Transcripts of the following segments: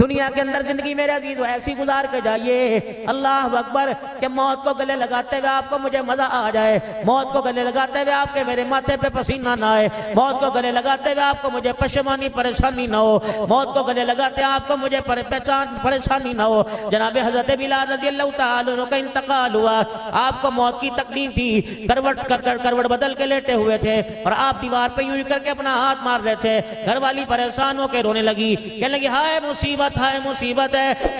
दुनिया के अंदर जिंदगी मेरे अजीज ऐसी गुजार के जाइए, अल्लाह अकबर, कि मौत को गले लगाते हुए आपको मुझे मजा आ जाए, मौत को गले लगाते हुए आपके मेरे माथे पे पसीना ना आए, मौत को गले लगाते हुए आपको मुझे परेशानी परेशानी ना हो, मौत को गले लगाते आपको मुझे परेशानी ना हो। जनाब हजरत बिलाल रज़ी अल्लाह तआला अन्हु का इंतकाल हुआ, आपको मौत की तकलीफ थी, करवट बदल के लेटे हुए थे और आप दीवार पे यूं करके अपना हाथ मार रहे थे। घर वाली परेशान होकर रोने लगी, कहने लगी हाय मुसीबत है।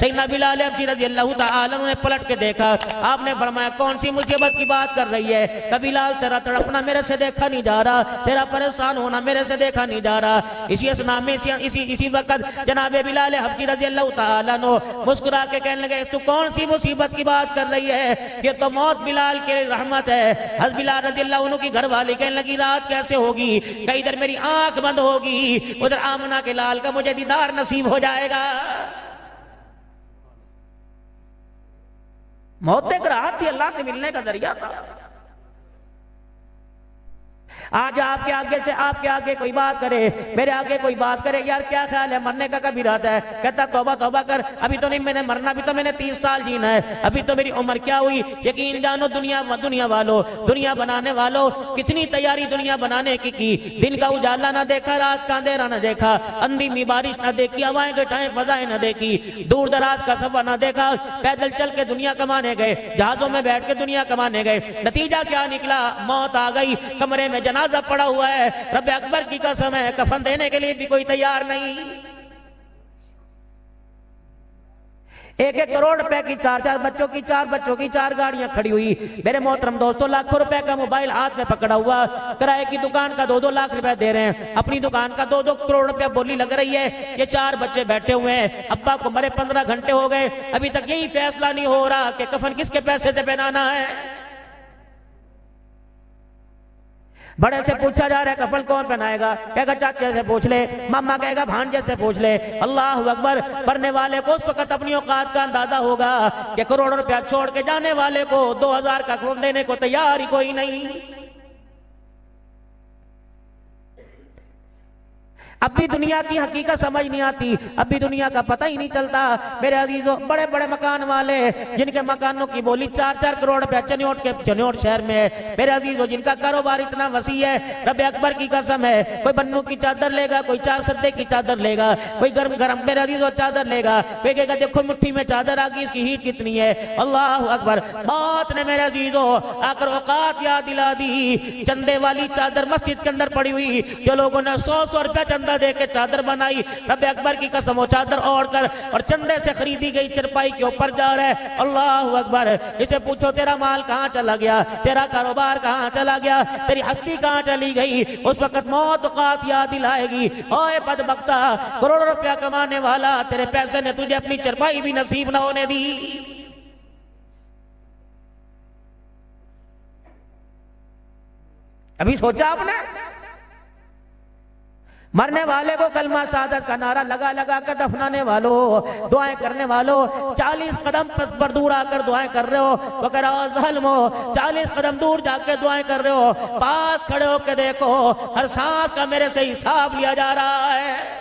सैयदना बिलाल हबशी रज़ी अल्लाह तआला अन्हु ने पलट के देखा, आपने फरमाया कौन सी मुसीबत की बात कर रही है? कभी बिलाल तेरा तड़पना मेरे से देखा नहीं जा रहा, तेरा परेशान होना मेरे से देखा नहीं जा रहा। इसी असना में इसी वक्त जनाब बिलाल हबशी रज़ी अल्लाह तआला अन्हु मुस्कुरा के कहने लगे तू कौन सी मुसीबत की बात कर रही है? ये तो मौत बिलाल की रहमत है। हज़रत बिलाल रज़ी अल्लाह अन्हु की घरवाली कहने लगी रात कैसे होगी? कहीं इधर मेरी आंख बंद होगी, उधर आमना के लाल का मुझे दीदार नसीब हो जाएगा। मौत एक राहत थी, अल्लाह से मिलने का जरिया था। आज आपके आगे कोई बात करे, मेरे आगे कोई बात करे, यार क्या ख्याल है मरने का कब इरादा है? कहता तौबा तौबा कर, अभी तो नहीं मैंने मरना, अभी तो मैंने 30 साल जीना है, अभी तो मेरी उम्र क्या हुई। यकीन जानो दुनिया वालों, दुनिया बनाने वालों, कितनी तैयारी दुनिया बनाने की। दिन का उजाला ना देखा, रात का अंधेरा ना देखा, अंधी में बारिश ना देखी, हवाएं घटाएं फजाएं ना देखी, दूर दराज का सफर ना देखा, पैदल चल के दुनिया कमाने गए, जहाजों में बैठ के दुनिया कमाने गए। नतीजा क्या निकला? मौत आ गई, कमरे में जनाजा पड़ा हुआ है, रब अकबर की कसम है कफन देने के लिए भी कोई तैयार नहीं। 1-1 करोड़ रुपए की 4 बच्चों की 4 गाड़ियां खड़ी हुई। मेरे मोहतरम दोस्तों, लाखों रुपए का मोबाइल हाथ में पकड़ा हुआ, किराए की दुकान का 2-2 लाख रुपए दे रहे हैं, अपनी दुकान का 2-2 करोड़ रुपए बोली लग रही है। ये 4 बच्चे बैठे हुए हैं, अब्बा को मरे 15 घंटे हो गए, अभी तक यही फैसला नहीं हो रहा कि कफन किसके पैसे से पहनाना है। बड़े से पूछा जा रहा है कफन कौन पहनाएगा? कहेगा चाचे से पूछ ले, मामा कहेगा भांजे से पूछ ले। अल्लाह अकबर, मरने वाले को उस वक्त अपनी औकात का अंदाजा होगा कि करोड़ों रुपया छोड़ के जाने वाले को 2000 का खून देने को तैयार ही कोई नहीं। अब भी दुनिया की हकीकत समझ नहीं आती, अब भी दुनिया का पता ही नहीं चलता। मेरे अजीजों, बड़े बड़े मकान वाले जिनके मकानों की बोली 4-4 करोड़ रुपया चनियोट शहर में है, मेरे अजीजों जिनका कारोबार इतना वसी है, रब अकबर की कसम है, कोई बन्नू की चादर लेगा, कोई 4 सद्दे की चादर लेगा, कोई गरम मेरे अजीजों चादर लेगा, कोई कहेगा देखो मुट्ठी में चादर आ गई, इसकी हीट कितनी है। अल्लाह अकबर, मौत ने मेरे अजीजों आकर औकात याद दिला दी। चंदे वाली चादर मस्जिद के अंदर पड़ी हुई, जो लोगों ने 100 रुपया चंदा दे के चादर बनाई, रब अकबर की कसम वो चादर ओढ़ कर और चंदे से खरीदी गई चरपाई के ऊपर जा रहा है। अल्लाह अकबर, इसे पूछो तेरा माल कहां चला गया, तेरा कारोबार कहां चला गया, तेरी हस्ती कहां चली गई? उस वक्त मौत औकात याद दिलाएगी। ओए बदबख्ता, करोड़ों रुपया कमाने वाला, तेरे पैसे ने तुझे अपनी चरपाई भी नसीब न होने दी। अभी सोचा आपने? मरने वाले को कलमा शहादत का नारा लगा लगा कर दफनाने वालों, दुआएं करने वालों, 40 कदम पर दूर आकर दुआएं कर रहे हो, वकराज़लमो 40 कदम दूर जाकर दुआएं कर रहे हो, पास खड़े होकर देखो हर सांस का मेरे से हिसाब लिया जा रहा है।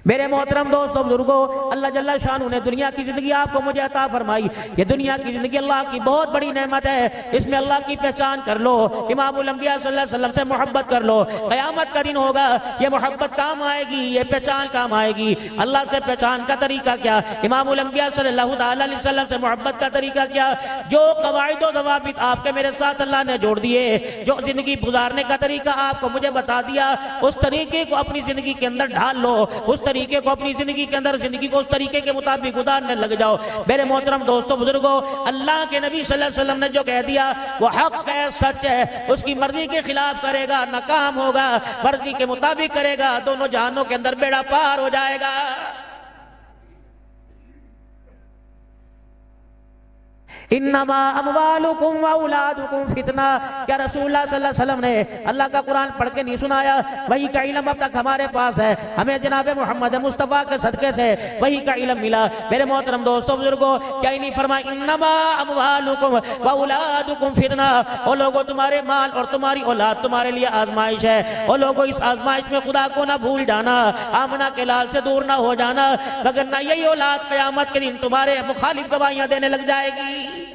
मेरे मोहतरम दोस्तों बुजुर्गों, अल्लाह जल्ला शान ने दुनिया की जिंदगी आपको मुझे अता फरमाई। ये दुनिया की जिंदगी अल्लाह की बहुत बड़ी नेमत है, इसमें अल्लाह की पहचान कर लो, इमामुल अंबिया सल्लल्लाहु अलैहि वसल्लम से मोहब्बत कर लो। क़यामत का दिन होगा, ये मोहब्बत काम आएगी, ये पहचान काम आएगी। अल्लाह से पहचान का तरीका क्या? इमामुल अंबिया सल्लल्लाहु अलैहि वसल्लम से मोहब्बत का तरीका क्या? जो कवाइद व ज़वाबित आपके मेरे साथ अल्लाह ने जोड़ दिए, जो जिंदगी गुजारने का तरीका आपको मुझे बता दिया, उस तरीके को अपनी जिंदगी के अंदर ढाल लो, उस तरीके को अपनी जिंदगी के अंदर, जिंदगी को उस तरीके के मुताबिक गुजारने लग जाओ। मेरे मोहतरम दोस्तों बुजुर्गों, अल्लाह के नबी सल्लल्लाहु अलैहि वसल्लम ने जो कह दिया वो हक है, सच है। उसकी मर्जी के खिलाफ करेगा नाकाम होगा, मर्जी के मुताबिक करेगा दोनों जहानों के अंदर बेड़ा पार हो जाएगा। इन्नमा अमवालुकुम व औलादुकुम फितना। क्या रसूलुल्लाह सल्लल्लाहु अलैहि वसल्लम ने अल्लाह का कुरान पढ़ के नहीं सुनाया? वही का इल्म अब तक हमारे पास है, हमें जनाब मोहम्मद मुस्तफ़ा के सदके से वही का इल्म मिला। मेरे मोहतरम दोस्तों बुजुर्गों, क्या ही नहीं फरमाया इन्नमा अमवालुकुम व औलादुकुम फितना। ओ लोगों, तुम्हारे माल और तुम्हारी औलाद तुम्हारे लिए आजमाइश है। ओ लोगों, इस आजमाइश में खुदा को ना भूल जाना, आमना के लाल से दूर ना हो जाना, मगर ना यही औलाद क़यामत के दिन तुम्हारे मुखालिफ गवाहियां देने लग जाएगी।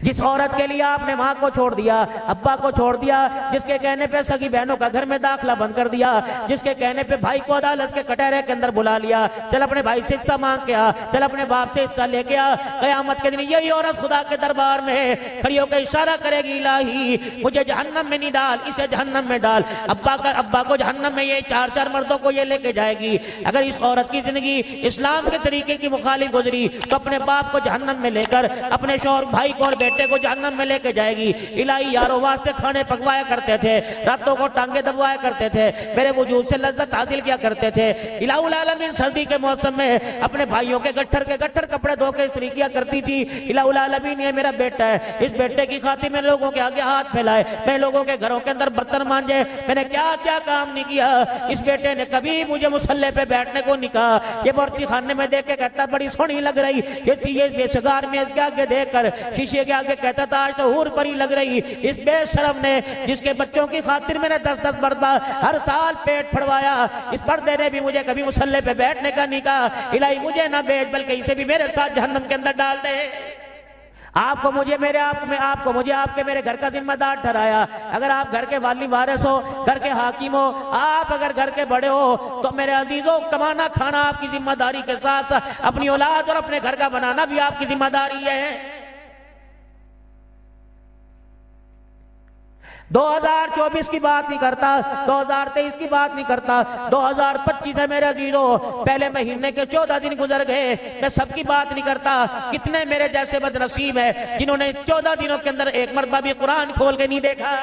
जिस औरत के लिए आपने माँ को छोड़ दिया, अब्बा को छोड़ दिया, जिसके कहने पे सगी बहनों का घर में दाखिला बंद कर दिया, जिसके कहने पे भाई को अदालत के कटहरे के अंदर बुला लिया, चल अपने भाई से हिस्सा मांग के आ, चल अपने बाप से हिस्सा लेके आ, कयामत के दिन यही औरत खुदा के दरबार में खड़ी होकर इशारा करेगी, इलाही मुझे जहन्नम में नहीं डाल, इसे जहन्नम में डाल। अब्बा को जहन्नम में, ये चार चार मर्दों को ये लेके जाएगी। अगर इस औरत की जिंदगी इस्लाम के तरीके की मुखालिफ गुजरी तो अपने बाप को जहन्नम में लेकर अपने शौहर भाई को और बेटे को जहन्नम में लेके जाएगी। इलाही यारों वास्ते खाने पकवाया करते थे, रातों को टांगे दबवाया करते थे, मेरे वजूद से लज्जत हासिल किया करते थे। इलाहुल आलमीन सर्दी के मौसम में अपने भाइयों के गट्ठर कपड़े धो के इस्त्री किया करती थी। इलाहुल आलमीन ये मेरा बेटा है, इस बेटे की खातिर मैंने लोगों के आगे हाथ फैलाए, मैंने लोगों के घरों के अंदर बर्तन मांजे, मैंने क्या क्या काम नहीं किया। इस बेटे ने कभी मुझे मुसल्ले पे बैठने को नहीं कहा। ये बर्ची खाने में देख के कहता बड़ी सोहनी लग रही, ये बेसगार मेज के आगे देखकर शीशे के आगे कहता था आज तो हूर परी लग रही। इस बेशरम ने जिसके बच्चों की खातिर मैंने 10-10 मरतबा हर साल पेट फड़वाया, इस पर्दे ने भी मुझे कभी मुसल्ले पे बैठने का नहीं कहा। इलाही मुझे ना भेज, बल्कि इसे भी मेरे साथ जहन्नम के अंदर डाल दे। आपको मुझे आपके मेरे घर का जिम्मेदार ठहराया। अगर आप घर के वाली वारिस हो, घर के हाकिम हो, आप अगर घर के बड़े हो, तो मेरे अजीजों कमाना खाना आपकी जिम्मेदारी के साथ अपनी औलाद और अपने घर का बनाना भी आपकी जिम्मेदारी है। 2024 की बात नहीं करता, 2023 की बात नहीं करता, 2025 है मेरे अजीजों। पहले महीने के 14 दिन गुजर गए, मैं सबकी बात नहीं करता। कितने मेरे जैसे बदनसीब है जिन्होंने 14 दिनों के अंदर एक मरतबा भी कुरान खोल के नहीं देखा।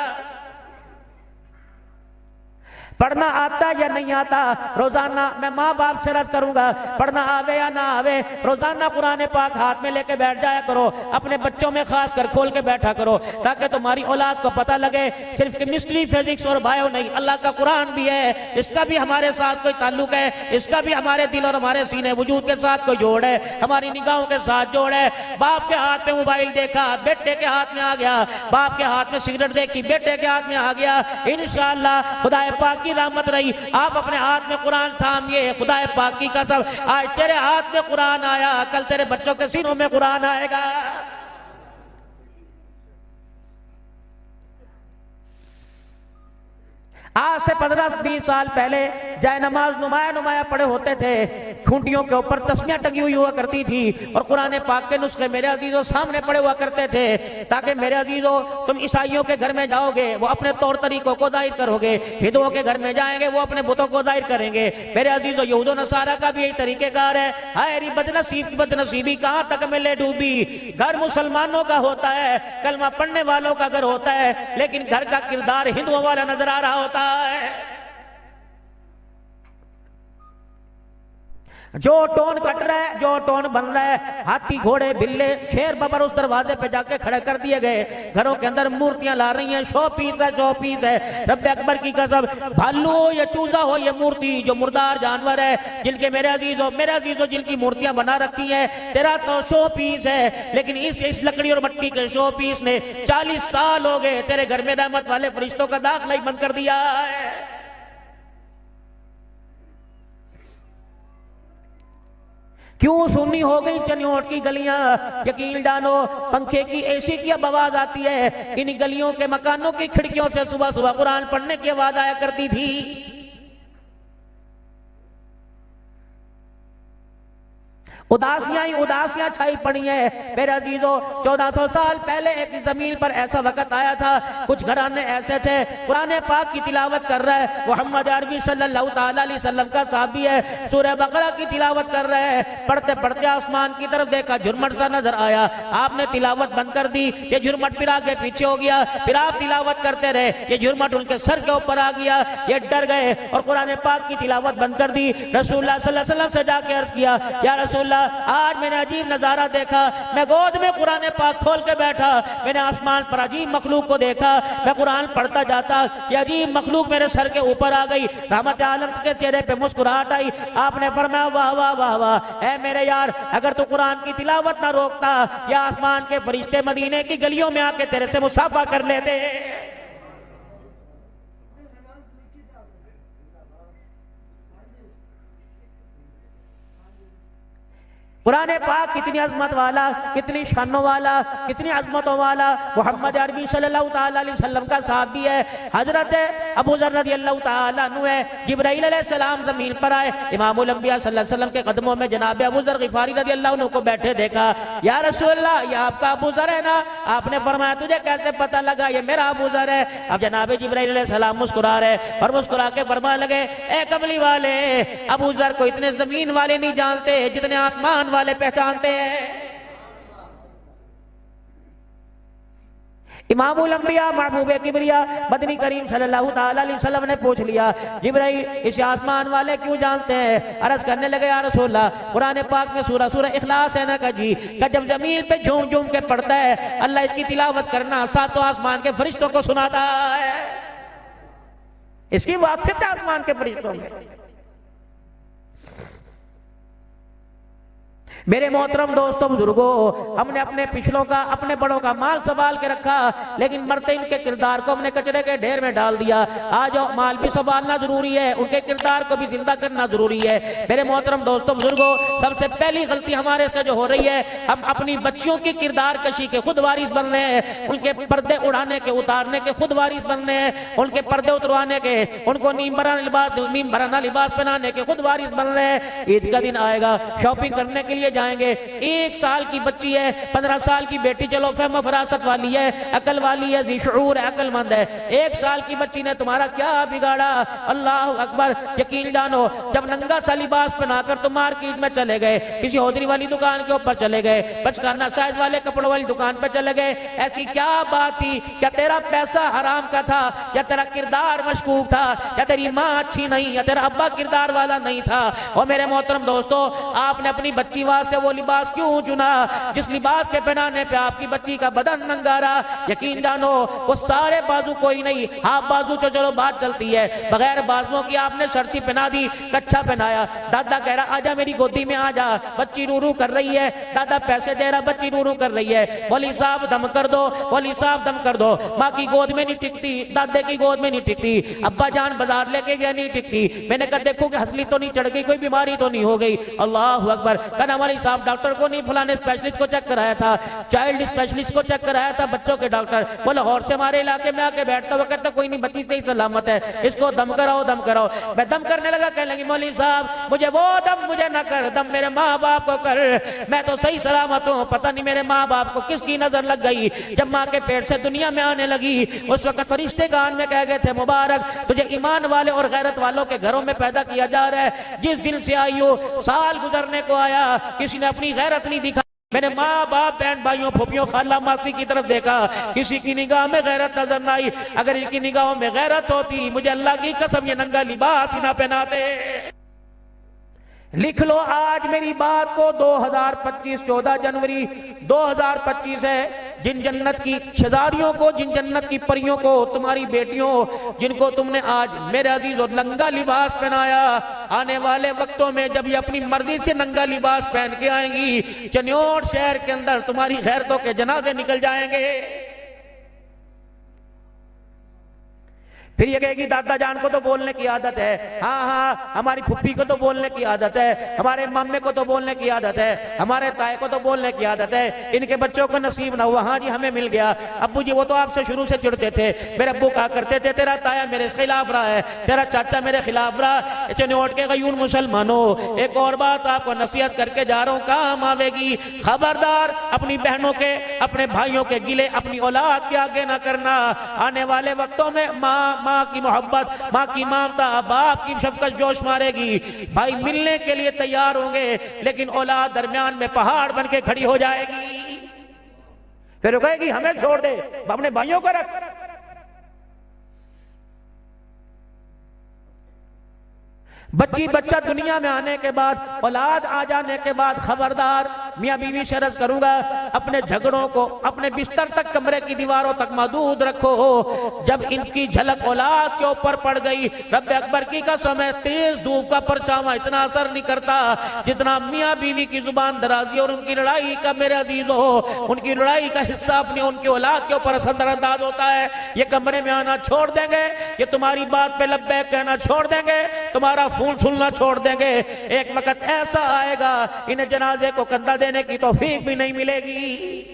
पढ़ना आता या नहीं आता, रोजाना मैं माँ बाप से रज करूंगा, पढ़ना आवे या ना आवे, रोजाना कुरान पाक हाथ में लेके बैठ जाया करो, अपने बच्चों में खास कर खोल के बैठा करो, ताकि तुम्हारी औलाद को पता लगे सिर्फ केमिस्ट्री फिजिक्स और बायो नहीं, अल्लाह का कुरान भी है, इसका भी हमारे साथ कोई ताल्लुक है, इसका भी हमारे दिल और हमारे सीने वजूद के साथ कोई जोड़ है, हमारी निगाहों के साथ जोड़ है। बाप के हाथ में मोबाइल देखा, बेटे के हाथ में आ गया, बाप के हाथ में सिगरेट देखी, बेटे के हाथ में आ गया। इंशाअल्लाह खुदा पाक की रहमत रही, आप अपने हाथ में कुरान थामिए, खुदा पाक की कसम आज तेरे हाथ में कुरान आया, कल तेरे बच्चों के सीनों में कुरान आएगा। आज से 15-20 साल पहले जाए नमाज नुमाया पड़े होते थे, खूंटियों के ऊपर तस्मियां टंगी हुई हुआ करती थी और कुरान पाक के नुस्खे मेरे अजीजों सामने पड़े हुआ करते थे, ताकि मेरे अजीजों तुम ईसाइयों के घर में जाओगे वो अपने तौर तरीकों को दायर करोगे, हिंदुओं के घर में जाएंगे वो अपने बुतों को दायर करेंगे। मेरे अजीजों यहूद नसारा का भी यही तरीकेकार है। हाय बदनसीबी कहाँ तक में ले डूबी। घर मुसलमानों का होता है, कलमा पढ़ने वालों का घर होता है, लेकिन घर का किरदार हिंदुओं वाला नजर आ रहा होता है। जो टोन कट रहा है, जो टोन बन रहा है, हाथी घोड़े बिल्ले शेर बबर उस दरवाजे पे जाके खड़े कर दिए गए। घरों के अंदर मूर्तियां ला रही हैं, शो पीस है। रब्बे अकबर की कसम, भालू हो या चूजा हो, ये मूर्ति जो मुर्दार जानवर है, जिनके मेरे अजीजों जिनकी मूर्तियां बना रखी हैं, तेरा तो शो पीस है, लेकिन इस लकड़ी और मट्टी के शो पीस ने 40 साल हो गए तेरे घर में रहमत वाले फरिश्तों का दाखिला ही बंद कर दिया है। क्यों सुन्नी हो गई चनियोट की गलियां। यकीन जानो पंखे की एसी की अब आवाज आती है, इन गलियों के मकानों की खिड़कियों से सुबह सुबह कुरान पढ़ने की आवाज आया करती थी। उदासियां छाई पड़ी है मेरे अजीजों। 1400 साल पहले एक जमीन पर ऐसा वक्त आया था, कुछ घराने ऐसे थे, कुरान पाक की तिलावत कर रहा है मोहम्मद अरबी सल्लल्लाहु अलैहि वसल्लम का साहबी है, सूरह बकरा की तिलावत कर रहे हैं। पढ़ते पढ़ते आसमान की तरफ देखा, झुरमट सा नजर आया, आपने तिलावत बंद कर दी, ये झुरमट फिर आगे पीछे हो गया, फिर आप तिलावत करते रहे, ये झुरमट उनके सर के ऊपर आ गया, ये डर गए और कुरान पाक की तिलावत बंद कर दी। रसूलुल्लाह सल्लल्लाहु अलैहि वसल्लम से जाके अर्ज किया, या रसूलुल्लाह अल्लाह आज मैंने अजीब नजारा देखा, मैं गोद में कुरान पाक खोल के बैठा, मैंने आसमान पर अजीब मखलूक को देखा, मैं कुरान पढ़ता जाता, ये अजीब मखलूक मेरे सर के ऊपर आ गई, रहमत आलम के चेहरे पे मुस्कुराहट आई। आपने फरमाया वाह वाह वाह वाह, ऐ मेरे यार अगर तू कुरान की तिलावत ना रोकता या आसमान के फरिश्ते मदीने की गलियों में आके तेरे से मुसाफा कर लेते। कुरान पाक कितनी अजमत वाला, कितनी शानों वाला, कितनी अजमतों वाला मोहम्मद अरबी सल्लल्लाहु ताला अलैहि वसल्लम का साहबी है। हजरत अबू ज़र रज़ियल्लाहु ताला अन्हु है, जिब्राईल अलैहिस्सलाम जमीन पर आए, इमामुल अंबिया सल्लल्लाहु अलैहि वसल्लम के कदमों में जनाब अबू ज़र गिफारी रज़ियल्लाहु अन्हु को बैठे देखा। या रसूलल्लाह ये आपका अबू ज़र है ना? आपने फरमाया तुझे कैसे पता लगा ये मेरा अबू ज़र है? अब जनाब जिब्राईल अलैहिस्सलाम मुस्कुरा रहे और मुस्कुरा के फरमाने लगे, ए कमली वाले अबू ज़र को इतने जमीन वाले नहीं जानते जितने आसमान वाले पहचानते हैं। इमामुल अंबिया महबूबे किबरिया मदनी करीम सल्लल्लाहु ताला अलैहि वसल्लम ने पूछ लिया, जिब्राईल इस आसमान वाले क्यों जानते हैं? अर्ज करने लगे, या रसूलल्लाह कुरान पाक में सूरह इखलास है ना जी, का जब जमीन पे झूम झूम के पढ़ता है अल्लाह इसकी तिलावत करना सातों आसमान के फरिश्तों को सुनाता है। इसकी वाक़िफ़ है आसमान के फरिश्तों में। मेरे मोहतरम दोस्तों बुजुर्गों, हमने अपने पिछलों का अपने बड़ों का माल संभाल के रखा, लेकिन मरते इनके किरदार को हमने कचरे के ढेर में डाल दिया। आज माल भी संभालना जरूरी है, उनके किरदार को भी जिंदा करना जरूरी है। मेरे मोहतरम दोस्तों बुजुर्गों, सबसे पहली गलती हमारे से जो हो रही है, हम अपनी बच्चियों की किरदार कशी के खुद वारिस बन रहे हैं, उनके पर्दे उड़ाने के उतारने के खुद वारिस बन रहे हैं, उनके पर्दे उतरवाने के, उनको नीम भराना लिबास पहनाने के खुद वारिस बन रहे हैं। ईद का दिन आएगा, शॉपिंग करने के लिए जाएंगे, 1 साल की बच्ची है, 15 साल की बेटी, चलो फहम फरासत वाली है, अकल वाली है, ज़ी-शऊर है, अकलमंद है, 1 साल की बच्ची ने तुम्हारा क्या बिगाड़ा? अल्लाह अकबर। यकीन जानो जब नंगा सा लिबास पहनाकर तुम मार्केट में चले गए, किसी हौजरी वाली दुकान के ऊपर चले गए, बचकाना साइज वाले कपड़ों वाली दुकान पर चले गए, ऐसी क्या बात थी? क्या तेरा पैसा हराम का था, या तेरा किरदार मशकूक था, या तेरी माँ अच्छी नहीं, या तेरा अब्बा किरदार वाला नहीं था? और मेरे मोहतरम दोस्तों, आपने अपनी बच्ची वो लिबास क्यों चुना जिस लिबास के पहनाने पे आपकी बच्ची का बदन नंगा रहा? यकीन जानो वो सारे बाजू कोई नहीं, हाफ बाजू तो चलो बात चलती है, बगैर बाजुओं की आपने सरसी पहना दी, कच्छा पहनाया। दादा कह रहा आजा मेरी गोदी में आजा, बच्ची रू रू कर रही है, दादा पैसे दे रहा, बच्ची रू रू कर रही है। मौली साहब दम कर दो, मौली साहब दम कर दो। माँ की गोद में नहीं टिकती, दादे की गोद में नहीं टिकती, अब्बा जान बाजार लेके गया नहीं टिकती। मैंने कहा देखो कि हंसली तो नहीं चढ़ गई, कोई बीमारी तो नहीं हो गई? अल्लाह अकबर। कहना हमारी साहब डॉक्टर को नहीं, फलाने स्पेशलिस्ट को चेक कराया था, चाइल्ड स्पेशलिस्ट को चेक कराया था, बच्चों के डॉक्टर। वो लाहौर से हमारे इलाके में आके बैठता हुआ कहता कोई नहीं, बच्ची सही सलामत है, इसको दम कराओ दम कराओ। मैं दम करने लगा, कहने लगी मौली साहब मुझे वो दम मुझे न कर, दम मेरे माँ बाप को कर, मैं तो सही सलामत हूँ। पता नहीं मेरे माँ बाप को किसकी नजर लग गई, जब माँ के पेट से दुनिया में आने लगी उस वक्त फरिश्ते कान में कह गए थे मुबारक तुझे ईमान वाले और गैरत वालों के घरों में पैदा किया जा रहा है। जिस दिन से आई हो साल गुजरने को आया, किसी ने अपनी गैरत नहीं दिखा। मैंने माँ बाप बहन भाइयों फूफियों खाला मासी की तरफ देखा, किसी की निगाह में गैरत नजर न आई। अगर इनकी निगाहों में गैरत होती मुझे अल्लाह की कसम ये नंगा लिबास ही ना पहनाते। लिख लो आज मेरी बात को, 2025 14 जनवरी 2025 है। जिन जन्नत की शहजादियों को, जिन जन्नत की परियों को, तुम्हारी बेटियों जिनको तुमने आज मेरे अजीज और नंगा लिबास पहनाया, आने वाले वक्तों में जब ये अपनी मर्जी से नंगा लिबास पहन के आएंगी, चन्योट शहर के अंदर तुम्हारी गैरतों के जनाजे निकल जाएंगे। फिर ये कहेगी दादा जान को तो बोलने की आदत है, हाँ हाँ हमारी फुप्पी को तो बोलने की आदत है, हमारे मम्मी को तो बोलने की आदत है, हमारे ताए को तो बोलने की आदत है, इनके बच्चों को नसीब ना हुआ, हाँ जी हमें मिल गया। अब्बू जी वो तो आपसे शुरू से चिढ़ते थे, मेरे अब्बू कहा करते थे तेरा ताया मेरे खिलाफ रहा है, तेरा चाचा मेरे खिलाफ रहा। चनोट के गयूर मुसलमानों, एक और बात आपको नसीहत करके जा रहा हूँ, काम आवेगी। खबरदार अपनी बहनों के, अपने भाइयों के गिले अपनी औलाद के आगे ना करना। आने वाले वक्तों में माँ की मोहब्बत, माँ की ममता, बाप की शफकत जोश मारेगी। भाई मिलने के लिए तैयार होंगे, लेकिन औलाद दरमियान में पहाड़ बन के खड़ी हो जाएगी। फिर वो कहेगी हमें छोड़ दे, अपने भाइयों को रख। बच्ची बच्चा दुनिया में आने के बाद, औलाद आ जाने के बाद खबरदार, मियाँ बीवी से अर्ज करूंगा, अपने झगड़ों को अपने बिस्तर तक, कमरे की दीवारों तक महदूद रखो। जब इनकी झलक औलाद के ऊपर पड़ गई, रब अकबर की कसम है, तेज धूप का परछावा इतना असर नहीं करता जितना मियाँ बीवी की जुबान दराजी और उनकी लड़ाई का, मेरे अजीजों, उनकी लड़ाई का हिस्सा अपनी उनकी औलाद के ऊपर असरअंदाज होता है। ये कमरे में आना छोड़ देंगे, ये तुम्हारी बात पे लब्बैक कहना छोड़ देंगे, तुम्हारा फोन सुनना छोड़ देंगे। एक वक्त ऐसा आएगा इन्हें जनाजे को कंधा देने की तौफीक भी नहीं मिलेगी।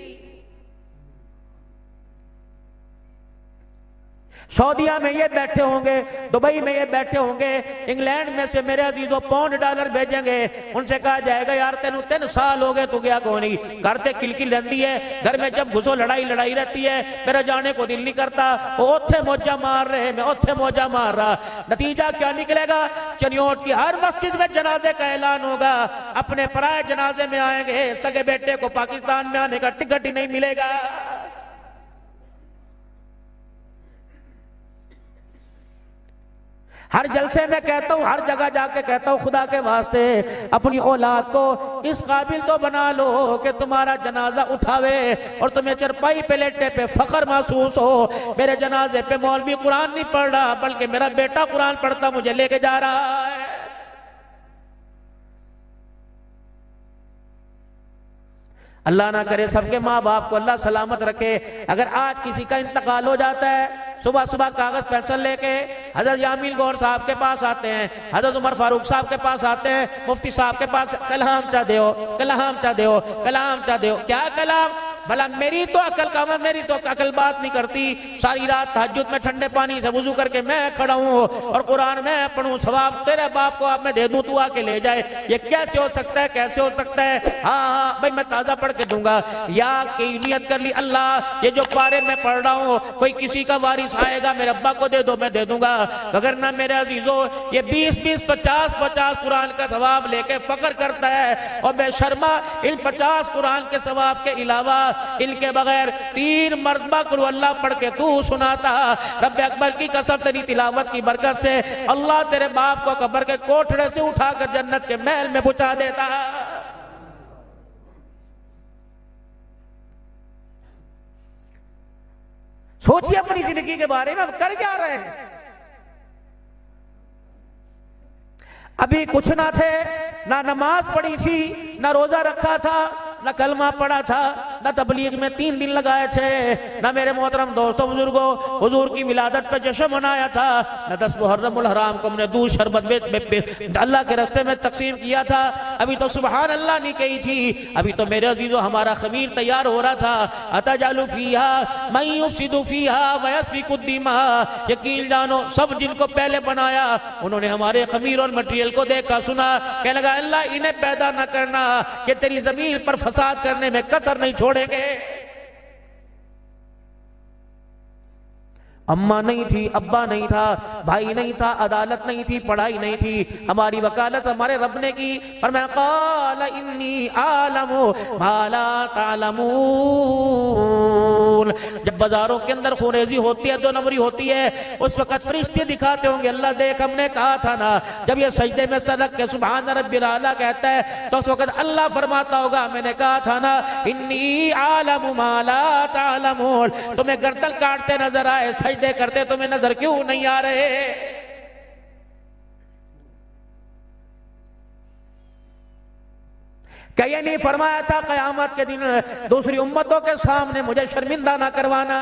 सऊदिया में ये बैठे होंगे, दुबई में ये बैठे होंगे, इंग्लैंड में से मेरे अजीजों पाउंड डॉलर भेजेंगे, उनसे कहा जाएगा यार तेन 3 साल हो गए, तू गया कौन नहीं, करते किलकिल रहती है, घर में जब घुसो लड़ाई लड़ाई रहती है, मेरा जाने को दिल नहीं करता, वो ओथे मौजा मार रहे, मैं ओथे मौजा मार रहा। नतीजा क्या निकलेगा? चनियोट की हर मस्जिद में जनाजे का ऐलान होगा, अपने पराए जनाजे में आएंगे, सगे बेटे को पाकिस्तान में आने का टिकट ही नहीं मिलेगा। हर जलसे में कहता हूं, हर जगह जाके कहता हूं, खुदा के वास्ते अपनी औलाद को इस काबिल तो बना लो कि तुम्हारा जनाजा उठावे और तुम्हें चरपाई पे लेटे पे फख्र महसूस हो, मेरे जनाजे पे मौलवी कुरान नहीं पढ़ रहा बल्कि मेरा बेटा कुरान पढ़ता मुझे लेके जा रहा है। अल्लाह ना करे सबके माँ बाप को अल्लाह सलामत रखे। अगर आज किसी का इंतकाल हो जाता है, सुबह सुबह कागज पेंसिल लेके हजरत यामीन गौर साहब के पास आते हैं, हजरत उमर फारूक साहब के पास आते हैं, मुफ्ती साहब के पास, कलाम चा दो, कलाम चा दो, कलाम चा दो। क्या कलाम? भला मेरी तो अकल का, मेरी तो अकल बात नहीं करती। सारी रात तहज्जुद में ठंडे पानी से वुजू करके मैं खड़ा हूँ और कुरान में पढ़ूं, सवाब तेरे बाप को आप मैं दे दूं, तू आके ले जाए। ये कैसे हो सकता है? कैसे हो सकता है? हाँ हाँ भाई मैं ताजा पढ़ के दूंगा। या की नियत कर ली, अल्लाह ये जो पारे में पढ़ रहा हूँ कोई किसी का वारिस आएगा, मेरे अब्बा को दे दो, मैं दे दूंगा। अगर ना मेरे अजीजों ये 20-20, 50-50 कुरान का सवाब लेके फख्र करता है और बेशर्मा इन 50 कुरान के सवाब के अलावा इनके बगैर 3 मरतबा कुल अल्लाह पढ़ के तू सुनाता। रब अकबर की कसम तेरी तिलावत की बरकत से अल्लाह तेरे बाप को कब्र के कोठड़े से उठाकर जन्नत के महल में पहुंचा देता। सोचिए अपनी जिंदगी के बारे में, अब कर क्या रहे हैं। अभी कुछ ना थे, ना नमाज पढ़ी थी, ना रोजा रखा था, ना कलमा पढ़ा था, ना तबलीग में 3 दिन लगाए थे, ना मेरे मोहतरम दोस्तों बुजुर्गों हुजूर की विलादत पे जश्न मनाया था, ना 10 मुहर्रमुल हराम को हमने दूध शरबत अल्लाह के रास्ते में तकसीम किया था। अभी तो सुबहान अल्लाह नहीं कही थी, अभी तो मेरे अजीजों हमारा खमीर तैयार हो रहा था। अतजालु फीहा मन युफ्सिदु फीहा व यस्फिकु दिमा। यकीन जानो सब जिनको पहले बनाया उन्होंने हमारे खमीर और मटेरियल को देखा सुना, कहने लगा अल्लाह इन्हें पैदा न करना, ये तेरी जमीन पर फसाद करने में कसर नहीं छोड़ेंगे। अम्मा नहीं थी, अब्बा नहीं था, भाई नहीं था, अदालत नहीं थी, पढ़ाई नहीं थी, हमारी वकालत हमारे रब ने की। पर मैं क़ाल इन्नी आलमु मा ला तालमून। जब बाजारों के अंदर खुरेजी होती है, 2 नंबरी होती है, उस वक्त फरिश्ते दिखाते होंगे अल्लाह देख हमने कहा था ना। जब ये सजदे में सर रख के सुभान रब्बिल आला कहता है तो उस वक्त अल्लाह फरमाता होगा मैंने कहा था ना इन्नी आलमु मा ला तालमून। तुम्हें गर्दन काटते नजर आए, सजदे करते तुम्हें नजर क्यों नहीं आ रहे? क्या ये नहीं फरमाया था कयामत के दिन दूसरी उम्मतों के सामने मुझे शर्मिंदा ना करवाना?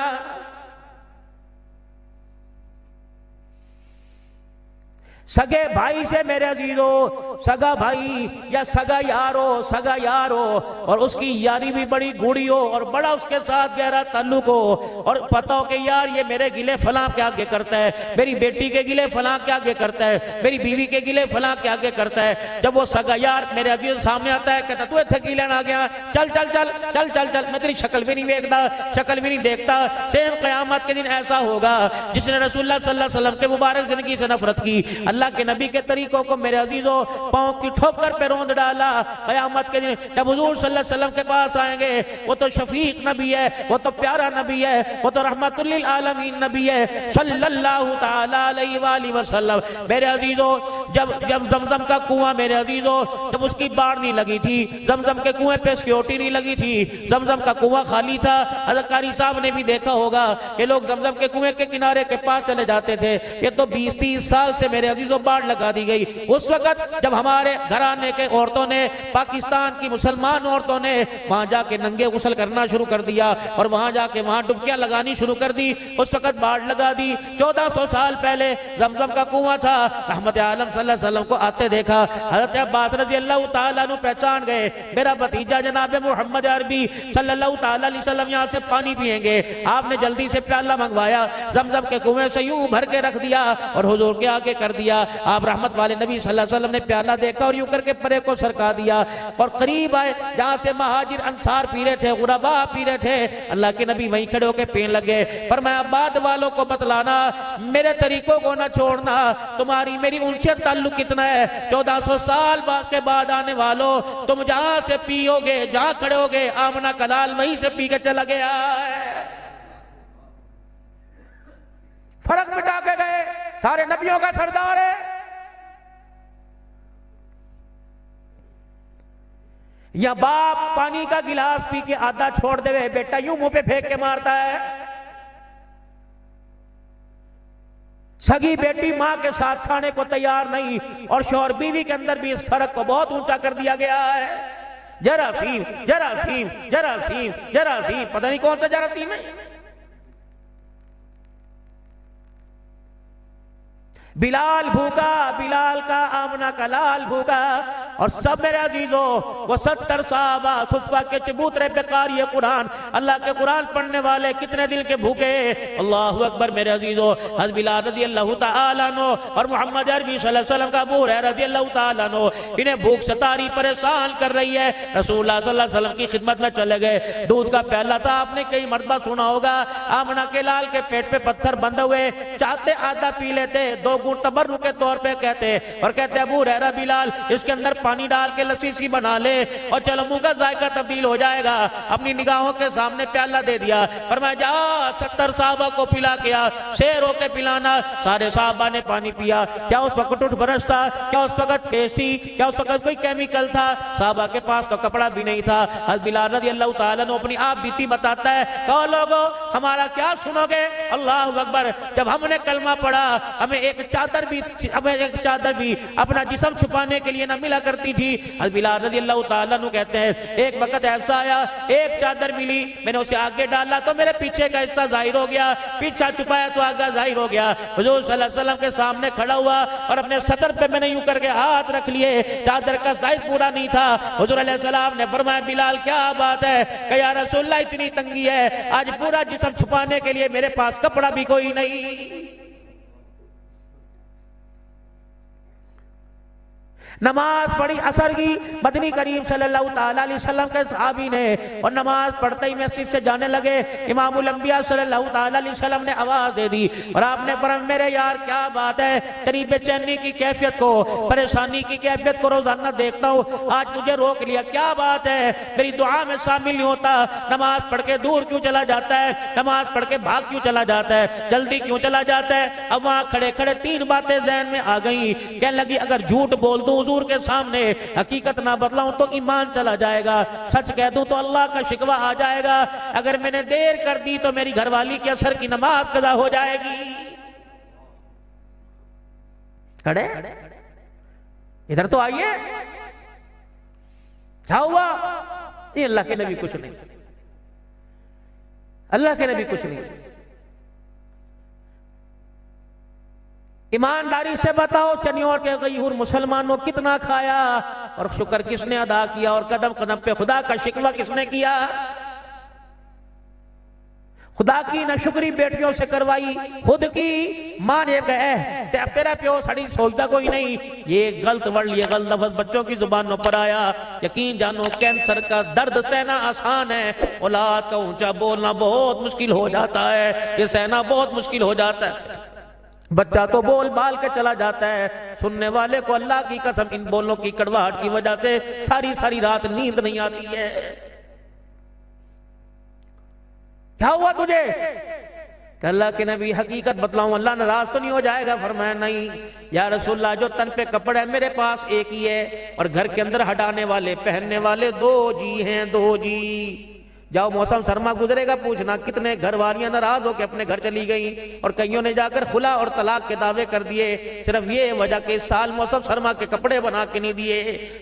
सगे भाई से मेरे अजीजों, सगा भाई या सगा यारो और उसकी यारी भी बड़ी गूढ़ी हो और बड़ा उसके साथ गहरा ताल्लुक हो और पता हो कि यार ये मेरे गिले फलां के आगे करता है, मेरी बेटी के गिले फलां के आगे करता है, मेरी बीवी के गिले फलां के आगे करता है। जब वो सगा यार मेरे अजीज सामने आता है कहता तू इत्थे की लेना आ गया, चल चल चल चल चल चल, मैं तेरी शक्ल भी नहीं देखता, शक्ल भी नहीं देखता। सेम क़यामत के दिन ऐसा होगा जिसने रसूलुल्लाह सल्लल्लाहु अलैहि वसल्लम के मुबारक जिंदगी से नफरत की, अल्लाह के नबी के तरीकों को मेरे अजीजों पांव की ठोकर पे रोंद डाला। क़यामत के दिन जब हुजूर सल्लल्लाहु अलैहि वसल्लम के पास आएंगे, वो तो शफीक नबी है, वो तो प्यारा नबी है, वो तो रहमतुल लिल आलमीन नबी है सल्लल्लाहु तआला अलैहि वसल्लम। मेरे अजीजों जब जब जमजम का कुआं मेरे अजीजों जब उसकी बाढ़ नहीं लगी थी, जमजम के कुएं पे सिक्योरिटी नहीं लगी थी, जमजम का कुआं खाली था। हज़रत कारी साहब ने भी देखा होगा कि लोग जमजम के कुएं के किनारे के पास चले जाते थे। ये तो 20-30 साल से मेरे अजीजों बाढ़ लगा दी गई। उस वक्त जब हमारे घराने के औरतों ने, पाकिस्तान की मुसलमान औरतों ने वहां जाके नंगे गुस्ल करना शुरू कर दिया और वहां जाके वहां डुबकियां लगानी शुरू कर दी। उस वक्त बाढ़ लगा दी। 1400 साल पहले जमजम का कुआं था। रहमत आलम सल्लल्लाहु अलैहि वसल्लम को आते देखा। हज़रत अब्बास रज़ी अल्लाह तआला अन्हु पहचान गए, मेरा भतीजा जनाब मोहम्मद अरबी सल्लल्लाहु तआला अलैहि वसल्लम यहाँ से पानी पिएंगे। आपने जल्दी से प्याला मंगवाया, जमजम के कुएं से यूं भर के रख दिया और हुजूर के आगे कर दिया। आप रहमत वाले नबी सल्लल्लाहु अलैहि वसल्लम ने प्याला देखा और यूं करके परे को सरका दिया और करीब आए जहां से महाजिर अंसार पी रहे थे, गुरबा पी रहे थे। अल्लाह के नबी वहीं खड़े होकर पीने लगे। फरमाया बाद वालों को बतलाना, मेरे तरीकों को ना छोड़ना, तुम्हारी मेरी उनसे ताल्लुक कितना है। 1400 साल के बाद आने वालों, तुम जहां से पियोगे, जहां खड़े होगे, आमना कलाल वहीं से पी के चला गया है। फर्क मिटा के गए, सारे नबियों का सरदार है। या बाप पानी का गिलास पी के आधा छोड़ देवे, बेटा यूं मुंह पे फेंक के मारता है। सगी बेटी मां के साथ खाने को तैयार नहीं और शौहर बीवी के अंदर भी इस फर्क को बहुत ऊंचा कर दिया गया है। जरासीम जरासीम जरासीम जरासीम, पता नहीं कौन सा जरासीम है। बिलाल भूखा, बिलाल का आमना का लाल भूखा और सब मेरे अजीजों वो 70 साहबा सुफ़ा के चबूतरे पे कारी कुरान, अल्लाह के कुरान पढ़ने वाले कितने दिल के भूखे। अल्लाहु अकबर मेरे अजीजों। हज़रत बिलाल रज़ी अल्लाह तआला अन्हु और मोहम्मद अरबी सल्लल्लाहु अलैहि वसल्लम का अबू हुरैरा रज़ी अल्लाह तआला अन्हु, इन्हें भूख सतारी परेशान कर रही है। रसूलुल्लाह सल्लल्लाहु अलैहि वसल्लम की खिदमत में चले गए। दूध का प्याला था, आपने कई मरतबा सुना होगा। आमना के लाल के पेट पे पत्थर बंधे हुए, चाहते आधा पी लेते, 2 घूंट तबर्रुक के तौर पे कहते और कहते अबू हुरैरा बिलाल इसके अंदर पानी डाल के लस्सी सी बना ले और चलो मुंह का जायका तब्दील हो जाएगा। अपनी निगाहों के सामने प्याला दे दिया, फरमाया जा 70 साहबा को पिला के आ, शेर होके पिलाना। सारे साहबा ने पानी पिया। क्या उस वक्त उठ बरस था? क्या उस वक्त पेस्ट थी? क्या उस वक्त कोई केमिकल था? साहबा के पास तो कपड़ा भी नहीं था। हज़रत बिलाल रज़ी अल्लाह तआला अन्हु अपनी आप बीती बताता है, कहो लोगो हमारा क्या सुनोगे? अल्लाहु अकबर। जब हमने कलमा पढ़ा, हमें एक चादर भी अपना जिस्म छुपाने के लिए ना मिला करती थी। हज़रत बिलाल रज़ी अल्लाह तआला अन्हु कहते हैं एक वक्त ऐसा आया, एक चादर मिली, मैंने उसे आगे डाला तो मेरे पीछे का हिस्सा जाहिर हो गया, पीछा छुपाया तो आगे जाहिर हो गया। हुजूर सल्लल्लाहु अलैहि वसल्लम के सामने खड़ा हुआ और अपने सतर पे मैंने यूं करके हाथ रख लिए, चादर का साइज पूरा नहीं था। हुजूर अलैहि सलाम ने फरमाया बिलाल क्या बात है? कि या रसूलल्लाह इतनी तंगी है, आज पूरा जिस्म छुपाने के लिए मेरे पास कपड़ा भी कोई नहीं। नमाज पढ़ी असर की, मदनी करीम सल्लल्लाहु तआला अलैहि वसल्लम के सहाबी ने, और नमाज पढ़ते ही मस्जिद से जाने लगे। इमामुल अंबिया सल्लल्लाहु तआला अलैहि वसल्लम ने आवाज दे दी और आपने फरमाया मेरे यार क्या बात है, तेरी बेचैनी की कैफियत को, परेशानी की कैफियत को रोजाना देखता हूँ, आज तुझे रोक लिया, क्या बात है? मेरी दुआ में शामिल नहीं होता, नमाज पढ़ के दूर क्यों चला जाता है, नमाज पढ़ के भाग क्यों चला जाता है, जल्दी क्यों चला जाता है? अब वहां खड़े खड़े 3 बातें ज़हन में आ गई। कहने लगी अगर झूठ बोल दूं हुजूर के सामने, हकीकत ना बतलाऊं तो ईमान चला जाएगा, सच कह दूं तो अल्लाह का शिकवा आ जाएगा, अगर मैंने देर कर दी तो मेरी घरवाली के असर की नमाज कज़ा हो जाएगी। खड़े इधर तो आइए, क्या हुआ? ये अल्लाह के नबी कुछ नहीं, अल्लाह के नबी कुछ नहीं। ईमानदारी से बताओ चनियोर के गयूर मुसलमानों कितना खाया और शुक्र किसने अदा किया और कदम कदम पे खुदा का शिकवा किसने किया? खुदा की नाशुक्री बेटियों से करवाई, खुद की मां ने कहे तेरा प्यो सड़ी सोचता कोई नहीं। ये गलत वर्ड, ये गलत लफ्ज़ बच्चों की जुबानों पर आया। यकीन जानो कैंसर का दर्द सहना आसान है, औलाद का ऊंचा बोलना बहुत मुश्किल हो जाता है, ये सहना बहुत मुश्किल हो जाता है। बच्चा तो बोल बाल के चला जाता है, सुनने वाले को अल्लाह की कसम इन बोलों की कड़वाहट की वजह से सारी सारी रात नींद नहीं आती है। क्या हुआ तुझे? कि अल्लाह के नबी हकीकत बतलाऊं, अल्लाह नाराज तो नहीं हो जाएगा? फरमाया नहीं या रसूलल्लाह, जो तन पे कपड़ा है मेरे पास एक ही है, और घर के अंदर हटाने वाले पहनने वाले 2 जी हैं, 2 जी। जाओ मौसम सरमा गुजरेगा, पूछना कितने घर वालियां नाराज होकर अपने घर चली गई, और कईयों ने जाकर खुला और तलाक के दावे कर दिए। सिर्फ ये वजह के इस साल मौसम सरमा के कपड़े बना के नहीं दिए,